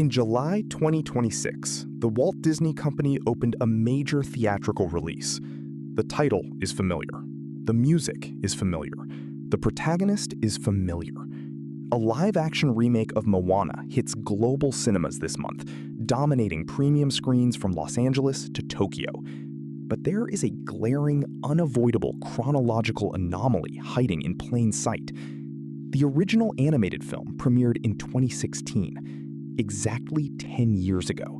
In July 2026, the Walt Disney Company opened a major theatrical release. The title is familiar. The music is familiar. The protagonist is familiar. A live-action remake of Moana hits global cinemas this month, dominating premium screens from Los Angeles to Tokyo. But there is a glaring, unavoidable chronological anomaly hiding in plain sight. The original animated film premiered in 2016, exactly 10 years ago.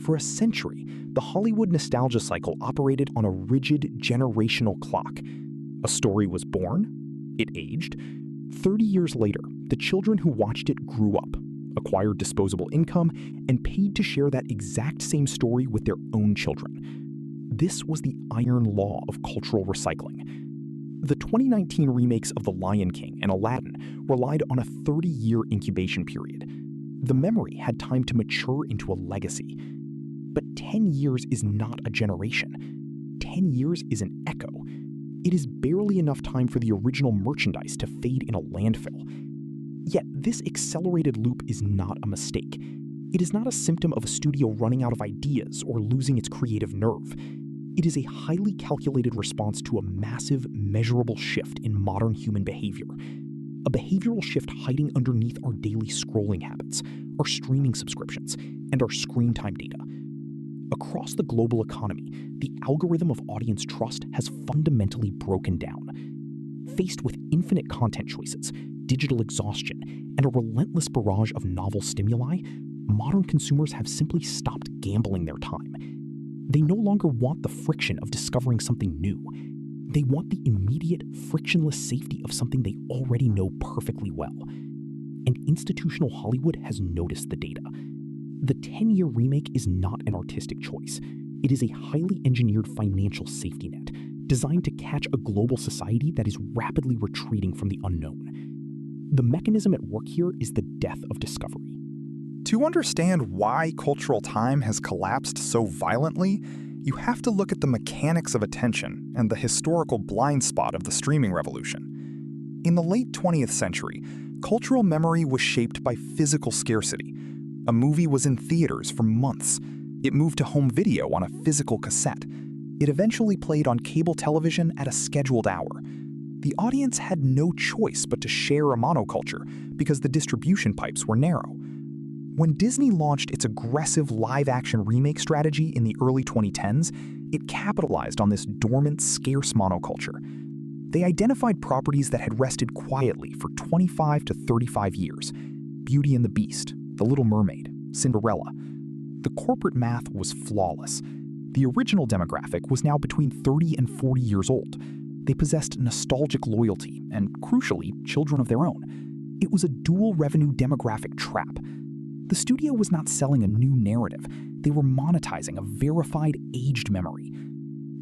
For a century, the Hollywood nostalgia cycle operated on a rigid generational clock. A story was born, it aged. 30 years later, the children who watched it grew up, acquired disposable income, and paid to share that exact same story with their own children. This was the iron law of cultural recycling. The 2019 remakes of The Lion King and Aladdin relied on a 30-year incubation period. The memory had time to mature into a legacy. But 10 years is not a generation. 10 years is an echo. It is barely enough time for the original merchandise to fade in a landfill. Yet this accelerated loop is not a mistake. It is not a symptom of a studio running out of ideas or losing its creative nerve. It is a highly calculated response to a massive, measurable shift in modern human behavior. A behavioral shift hiding underneath our daily scrolling habits, our streaming subscriptions, and our screen time data. Across the global economy, the algorithm of audience trust has fundamentally broken down. Faced with infinite content choices, digital exhaustion, and a relentless barrage of novel stimuli, modern consumers have simply stopped gambling their time. They no longer want the friction of discovering something new. They want the immediate, frictionless safety of something they already know perfectly well. And institutional Hollywood has noticed the data. The 10-year remake is not an artistic choice. It is a highly engineered financial safety net, designed to catch a global society that is rapidly retreating from the unknown. The mechanism at work here is the death of discovery. To understand why cultural time has collapsed so violently, you have to look at the mechanics of attention and the historical blind spot of the streaming revolution. In the late 20th century, cultural memory was shaped by physical scarcity. A movie was in theaters for months. It moved to home video on a physical cassette. It eventually played on cable television at a scheduled hour. The audience had no choice but to share a monoculture because the distribution pipes were narrow. When Disney launched its aggressive live-action remake strategy in the early 2010s, it capitalized on this dormant, scarce monoculture. They identified properties that had rested quietly for 25 to 35 years. Beauty and the Beast, The Little Mermaid, Cinderella. The corporate math was flawless. The original demographic was now between 30 and 40 years old. They possessed nostalgic loyalty and, crucially, children of their own. It was a dual-revenue demographic trap. The studio was not selling a new narrative. They were monetizing a verified, aged memory.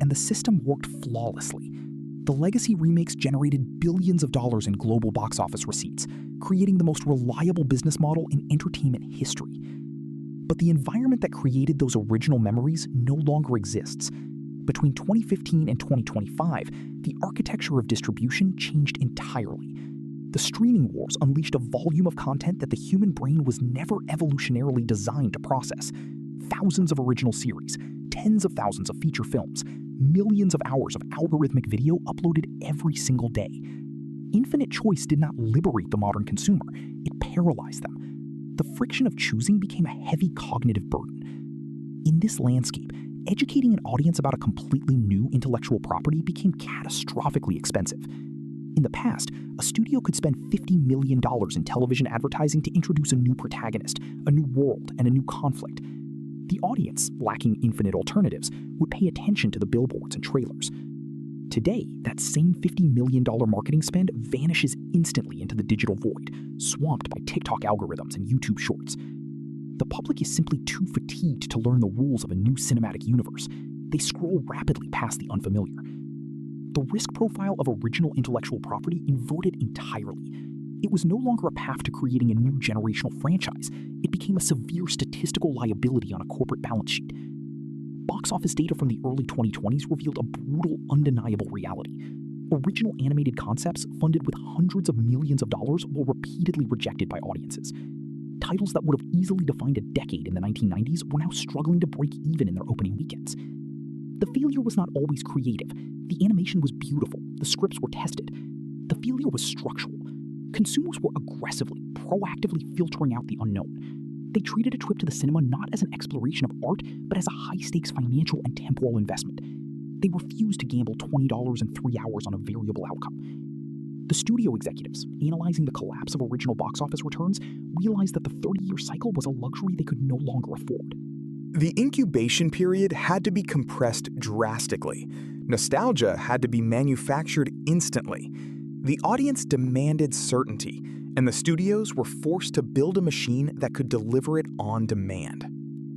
And the system worked flawlessly. The legacy remakes generated billions of dollars in global box office receipts, creating the most reliable business model in entertainment history. But the environment that created those original memories no longer exists. Between 2015 and 2025, the architecture of distribution changed entirely. The streaming wars unleashed a volume of content that the human brain was never evolutionarily designed to process. Thousands of original series, tens of thousands of feature films, millions of hours of algorithmic video uploaded every single day. Infinite choice did not liberate the modern consumer, it paralyzed them. The friction of choosing became a heavy cognitive burden. In this landscape, educating an audience about a completely new intellectual property became catastrophically expensive. In the past, a studio could spend $50 million in television advertising to introduce a new protagonist, a new world, and a new conflict. The audience, lacking infinite alternatives, would pay attention to the billboards and trailers. Today, that same $50 million marketing spend vanishes instantly into the digital void, swamped by TikTok algorithms and YouTube Shorts. The public is simply too fatigued to learn the rules of a new cinematic universe. They scroll rapidly past the unfamiliar. The risk profile of original intellectual property inverted entirely. It was no longer a path to creating a new generational franchise. It became a severe statistical liability on a corporate balance sheet. Box office data from the early 2020s revealed a brutal, undeniable reality. Original animated concepts funded with hundreds of millions of dollars were repeatedly rejected by audiences. Titles that would have easily defined a decade in the 1990s were now struggling to break even in their opening weekends. The failure was not always creative. The animation was beautiful. The scripts were tested. The failure was structural. Consumers were aggressively, proactively filtering out the unknown. They treated a trip to the cinema not as an exploration of art, but as a high-stakes financial and temporal investment. They refused to gamble $20 and 3 hours on a variable outcome. The studio executives, analyzing the collapse of original box office returns, realized that the 30-year cycle was a luxury they could no longer afford. The incubation period had to be compressed drastically. Nostalgia had to be manufactured instantly. The audience demanded certainty, and the studios were forced to build a machine that could deliver it on demand.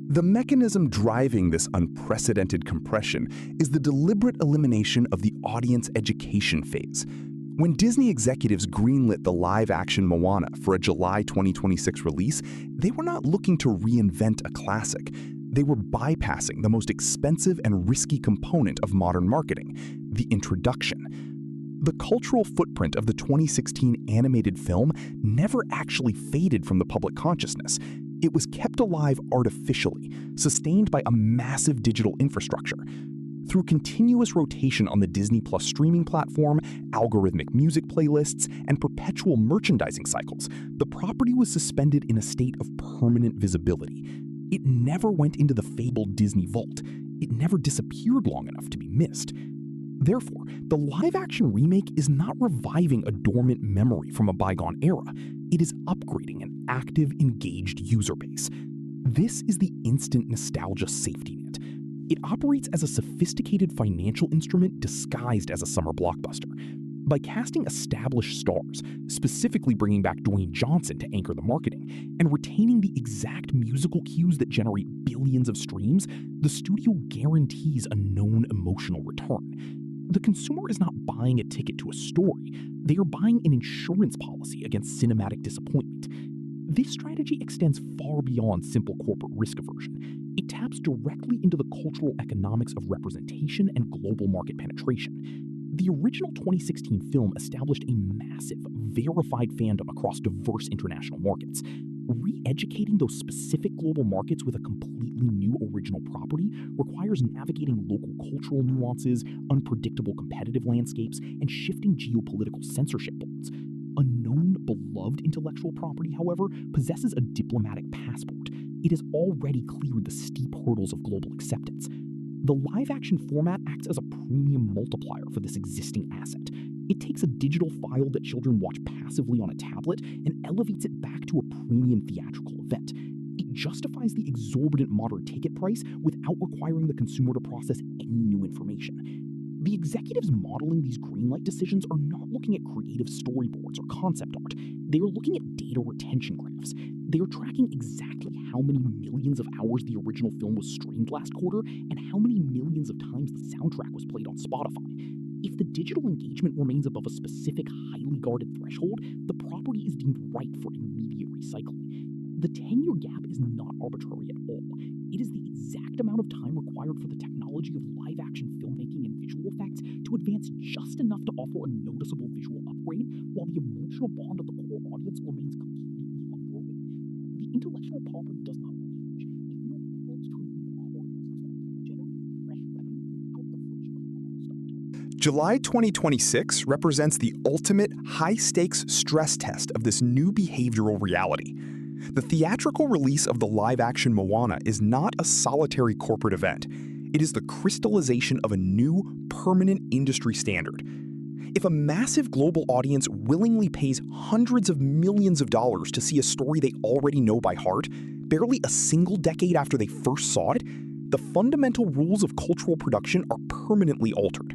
The mechanism driving this unprecedented compression is the deliberate elimination of the audience education phase. When Disney executives greenlit the live-action Moana for a July 2026 release, they were not looking to reinvent a classic. They were bypassing the most expensive and risky component of modern marketing, the introduction. The cultural footprint of the 2016 animated film never actually faded from the public consciousness. It was kept alive artificially, sustained by a massive digital infrastructure. Through continuous rotation on the Disney Plus streaming platform, algorithmic music playlists, and perpetual merchandising cycles, the property was suspended in a state of permanent visibility. It never went into the fabled Disney vault. It never disappeared long enough to be missed. Therefore, the live-action remake is not reviving a dormant memory from a bygone era. It is upgrading an active, engaged user base. This is the instant nostalgia safety net. It operates as a sophisticated financial instrument disguised as a summer blockbuster. By casting established stars, specifically bringing back Dwayne Johnson to anchor the marketing, and retaining the exact musical cues that generate billions of streams, the studio guarantees a known emotional return. The consumer is not buying a ticket to a story, they are buying an insurance policy against cinematic disappointment. This strategy extends far beyond simple corporate risk aversion. It taps directly into the cultural economics of representation and global market penetration. The original 2016 film established a massive, verified fandom across diverse international markets. Re-educating those specific global markets with a completely new original property requires navigating local cultural nuances, unpredictable competitive landscapes, and shifting geopolitical censorship bolts. A known, beloved intellectual property, however, possesses a diplomatic passport. It has already cleared the steep hurdles of global acceptance. The live-action format acts as a premium multiplier for this existing asset. It takes a digital file that children watch passively on a tablet and elevates it back to a premium theatrical event. It justifies the exorbitant modern ticket price without requiring the consumer to process any new information. The executives modeling these greenlight decisions are not looking at creative storyboards or concept art. They are looking at data retention graphs. They are tracking exactly how many millions of hours the original film was streamed last quarter and how many millions of times the soundtrack was played on Spotify. If the digital engagement remains above a specific highly guarded threshold, the property is deemed ripe for immediate recycling. The 10-year gap is not arbitrary at all. It is the exact amount of time required for the technology of live-action filmmaking and visual effects to advance just enough to offer a noticeable visual upgrade, while the emotional bond of the core audience remains completely unbroken. The intellectual property does not change. It merely rewards to a new audience, generating fresh revenue without the friction of normal start. July 2026 represents the ultimate high-stakes stress test of this new behavioral reality. The theatrical release of the live-action Moana is not a solitary corporate event. It is the crystallization of a new, permanent industry standard. If a massive global audience willingly pays hundreds of millions of dollars to see a story they already know by heart, barely a single decade after they first saw it, the fundamental rules of cultural production are permanently altered.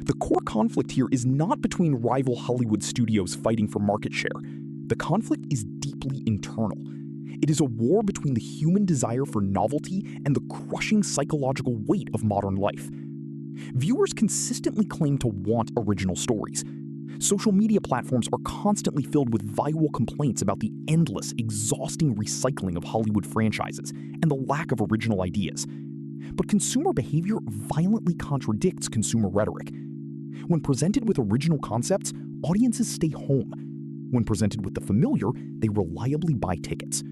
The core conflict here is not between rival Hollywood studios fighting for market share. The conflict is deeply internal. It is a war between the human desire for novelty and the crushing psychological weight of modern life. Viewers consistently claim to want original stories. Social media platforms are constantly filled with viral complaints about the endless, exhausting recycling of Hollywood franchises and the lack of original ideas. But consumer behavior violently contradicts consumer rhetoric. When presented with original concepts, audiences stay home. When presented with the familiar, they reliably buy tickets.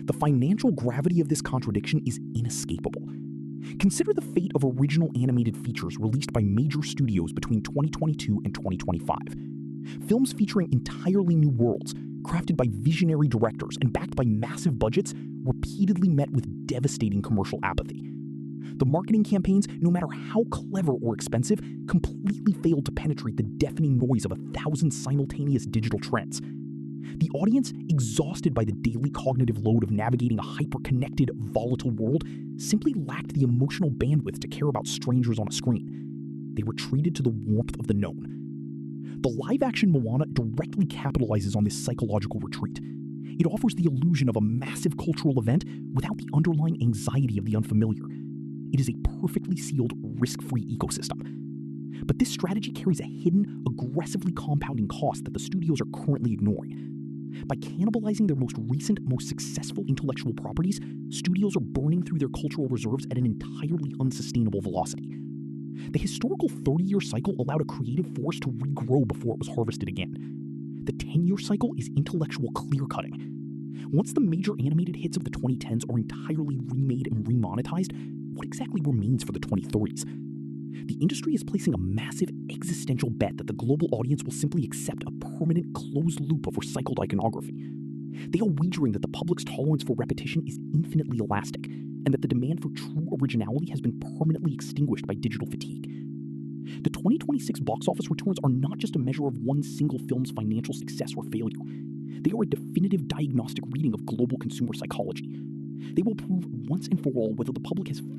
The financial gravity of this contradiction is inescapable. Consider the fate of original animated features released by major studios between 2022 and 2025. Films featuring entirely new worlds, crafted by visionary directors and backed by massive budgets, repeatedly met with devastating commercial apathy. The marketing campaigns, no matter how clever or expensive, completely failed to penetrate the deafening noise of 1,000 simultaneous digital trends. The audience, exhausted by the daily cognitive load of navigating a hyper-connected, volatile world, simply lacked the emotional bandwidth to care about strangers on a screen. They retreated to the warmth of the known. The live-action Moana directly capitalizes on this psychological retreat. It offers the illusion of a massive cultural event without the underlying anxiety of the unfamiliar. It is a perfectly sealed, risk-free ecosystem. But this strategy carries a hidden, aggressively compounding cost that the studios are currently ignoring. By cannibalizing their most recent, most successful intellectual properties, studios are burning through their cultural reserves at an entirely unsustainable velocity. The historical 30-year cycle allowed a creative force to regrow before it was harvested again. The 10-year cycle is intellectual clear-cutting. Once the major animated hits of the 2010s are entirely remade and remonetized, what exactly remains for the 2030s? The industry is placing a massive existential bet that the global audience will simply accept a permanent closed loop of recycled iconography. They are wagering that the public's tolerance for repetition is infinitely elastic, and that the demand for true originality has been permanently extinguished by digital fatigue. The 2026 box office returns are not just a measure of one single film's financial success or failure. They are a definitive diagnostic reading of global consumer psychology. They will prove once and for all whether the public has